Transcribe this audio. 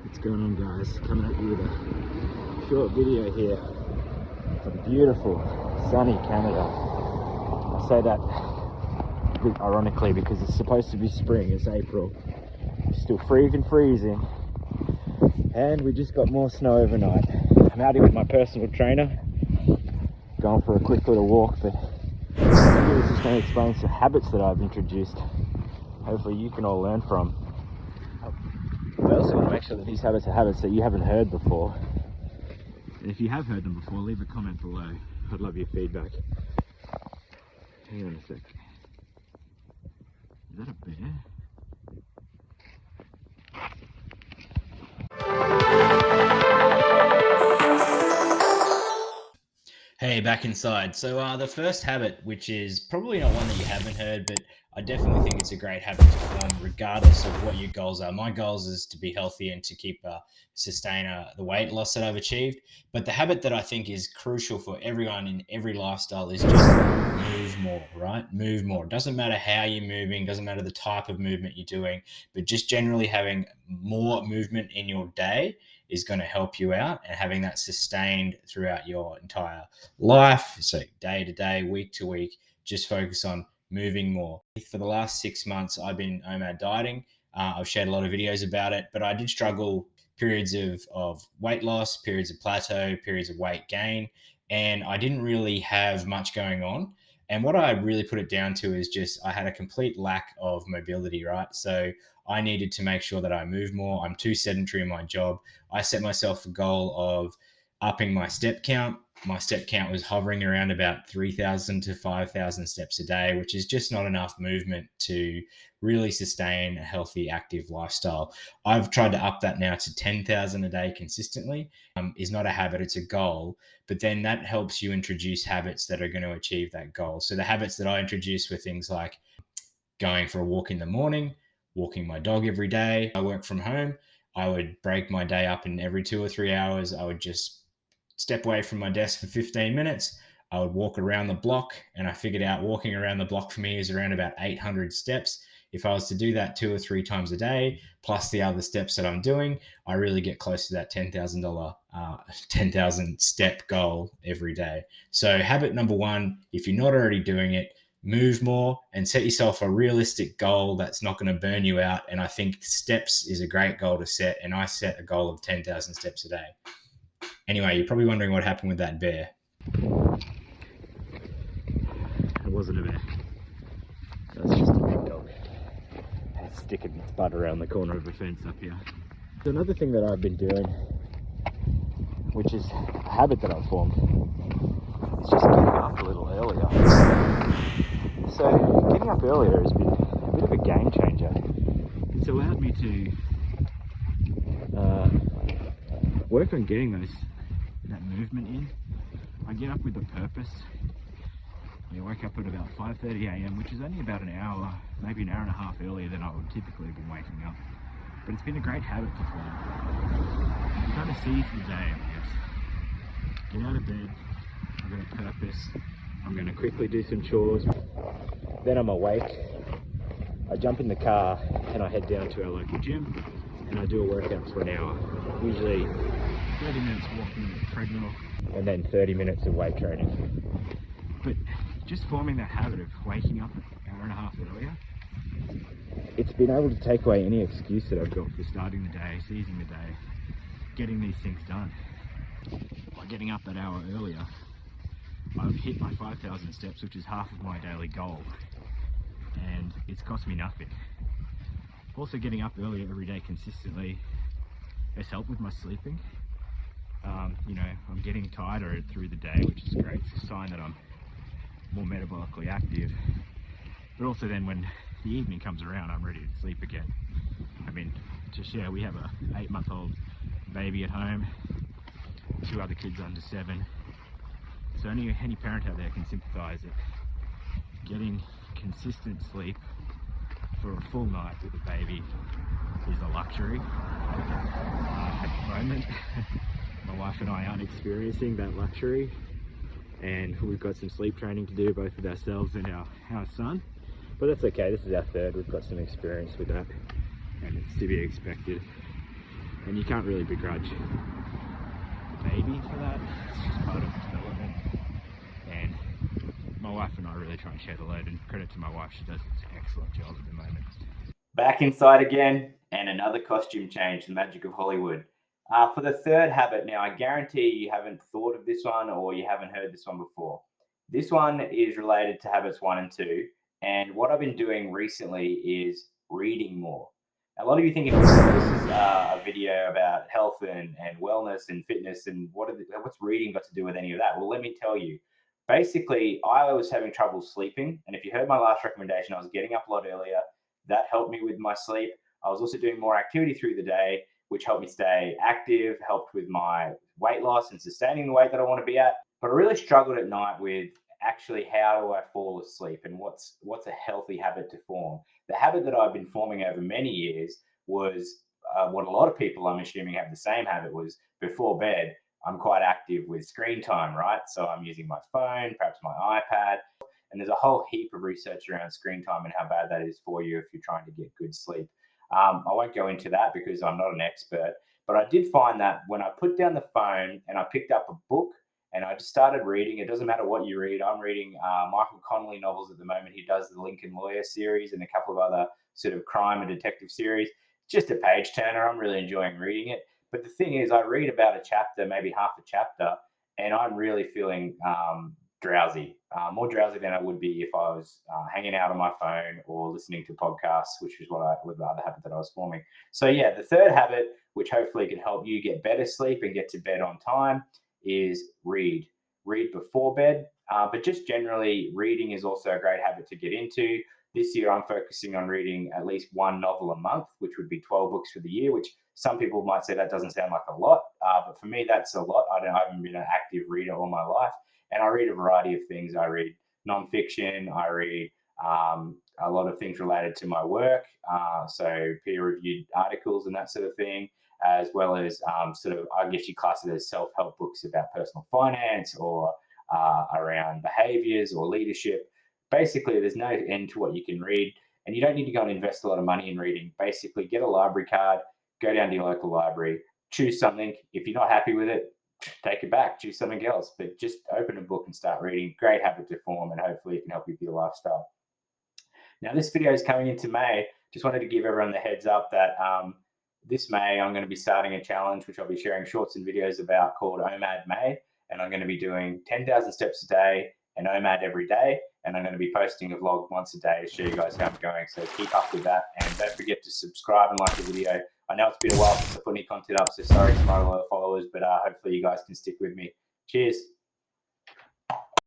What's going on, guys? Coming at you with a short video here from beautiful sunny Canada. I say that a bit ironically because it's supposed to be spring. It's April. It's still freezing, and we just got more snow overnight. I'm out here with my personal trainer, going for a quick little walk, but I was just going to explain some habits that I've introduced. Hopefully you can all learn from. I also want to make sure that these habits are habits that you haven't heard before. And if you have heard them before, leave a comment below. I'd love your feedback. Hang on a sec. Is that a bear? Hey, back inside. So the first habit, which is probably not one that you haven't heard, but I definitely think it's a great habit to form regardless of what your goals are. My goals is to be healthy and to sustain the weight loss that I've achieved. But the habit that I think is crucial for everyone in every lifestyle is just move more, right? Move more. Doesn't matter how you're moving, doesn't matter the type of movement you're doing, but just generally having more movement in your day is going to help you out, and having that sustained throughout your entire life. So day to day, week to week, just focus on moving more. For the last 6 months, I've been OMAD dieting. I've shared a lot of videos about it, but I did struggle periods of weight loss, periods of plateau, periods of weight gain, and I didn't really have much going on. And what I really put it down to is just I had a complete lack of mobility, right? So I needed to make sure that I move more. I'm too sedentary in my job. I set myself a goal of upping my step count. My step count was hovering around about 3,000 to 5,000 steps a day, which is just not enough movement to really sustain a healthy, active lifestyle. I've tried to up that now to 10,000 a day consistently. Is not a habit, it's a goal. But then that helps you introduce habits that are going to achieve that goal. So the habits that I introduced were things like going for a walk in the morning, walking my dog every day. I work from home. I would break my day up in every 2 or 3 hours. I would just step away from my desk for 15 minutes. I would walk around the block, and I figured out walking around the block for me is around about 800 steps. If I was to do that 2 or 3 times a day, plus the other steps that I'm doing, I really get close to that $10,000 step goal every day. So habit number one, if you're not already doing it, move more and set yourself a realistic goal that's not going to burn you out. And I think steps is a great goal to set. And I set a goal of 10,000 steps a day. Anyway, you're probably wondering what happened with that bear. It wasn't a bear. That's just a big dog. It's sticking its butt around the corner of a fence up here. So another thing that I've been doing, which is a habit that I've formed, is just getting up a little earlier. So getting up earlier has been a bit of a game changer. It's allowed me to work on getting that movement in. I get up with a purpose. I wake up at about 5:30 a.m, which is only about an hour, maybe an hour and a half earlier than I would typically have been waking up. But it's been a great habit to form. You kind of seize the day, I guess. Get out of bed, I've got a purpose. I'm going to quickly do some chores. Then I'm awake. I jump in the car and I head down to our local gym and I do a workout for an hour. Usually 30 minutes walking on the treadmill and then 30 minutes of weight training. But just forming that habit of waking up an hour and a half earlier, it's been able to take away any excuse that I've got for starting the day, seizing the day, getting these things done. By getting up that hour earlier, I've hit my 5,000 steps, which is half of my daily goal, and it's cost me nothing. Also, getting up earlier every day consistently has helped with my sleeping. I'm getting tighter through the day, which is great. It's a sign that I'm more metabolically active. But also then when the evening comes around, I'm ready to sleep again. I mean, to share, we have a 8-month-old baby at home, 2 other kids under 7. So any parent out there can sympathise that getting consistent sleep for a full night with a baby is a luxury. At the moment, my wife and I aren't experiencing that luxury, and we've got some sleep training to do both with ourselves and our son. But that's okay, this is our third, we've got some experience with that, and it's to be expected. And you can't really begrudge baby for that. It's just part of development. And my wife and I really try and share the load, and credit to my wife, she does an excellent job at the moment. Back inside again, and another costume change, the magic of Hollywood. For the third habit, now I guarantee you haven't thought of this one or you haven't heard this one before. This one is related to habits 1 and 2. And what I've been doing recently is reading more. A lot of you thinking this is a video about health and wellness and fitness, and what's reading got to do with any of that? Well, let me tell you. Basically, I was having trouble sleeping. And if you heard my last recommendation, I was getting up a lot earlier. That helped me with my sleep. I was also doing more activity through the day, which helped me stay active, helped with my weight loss and sustaining the weight that I want to be at. But I really struggled at night with actually how do I fall asleep and what's a healthy habit to form. The habit that I've been forming over many years was what a lot of people, I'm assuming, have the same habit, was before bed, I'm quite active with screen time, right? So I'm using my phone, perhaps my iPad, and there's a whole heap of research around screen time and how bad that is for you if you're trying to get good sleep. I won't go into that because I'm not an expert, but I did find that when I put down the phone and I picked up a book and I just started reading, it doesn't matter what you read. I'm reading Michael Connolly novels at the moment. He does the Lincoln Lawyer series and a couple of other sort of crime and detective series. Just a page turner. I'm really enjoying reading it. But the thing is, I read about a chapter, maybe half a chapter, and I'm really feeling drowsy, more drowsy than I would be if I was hanging out on my phone or listening to podcasts, which is what I would rather habit that I was forming. So yeah, the third habit, which hopefully can help you get better sleep and get to bed on time, is read. Read before bed, but just generally, reading is also a great habit to get into. This year, I'm focusing on reading at least one novel a month, which would be 12 books for the year, which some people might say that doesn't sound like a lot, but for me, that's a lot. I haven't been an active reader all my life. And I read a variety of things. I read nonfiction. I read a lot of things related to my work, so peer-reviewed articles and that sort of thing, as well as sort of, I guess you class it as self-help books about personal finance or around behaviors or leadership. Basically, there's no end to what you can read, and you don't need to go and invest a lot of money in reading. Basically, get a library card, go down to your local library, choose something. If you're not happy with it, take it back, choose something else, but just open a book and start reading. Great habit to form, and hopefully it can help you with your lifestyle. Now, this video is coming into May. Just wanted to give everyone the heads up that this May, I'm going to be starting a challenge, which I'll be sharing shorts and videos about, called OMAD May. And I'm going to be doing 10,000 steps a day and OMAD every day. And I'm going to be posting a vlog once a day to show you guys how I'm going. So keep up with that. And don't forget to subscribe and like the video. I know it's been a while since I put any content up, so sorry to my loyal followers, but hopefully you guys can stick with me. Cheers.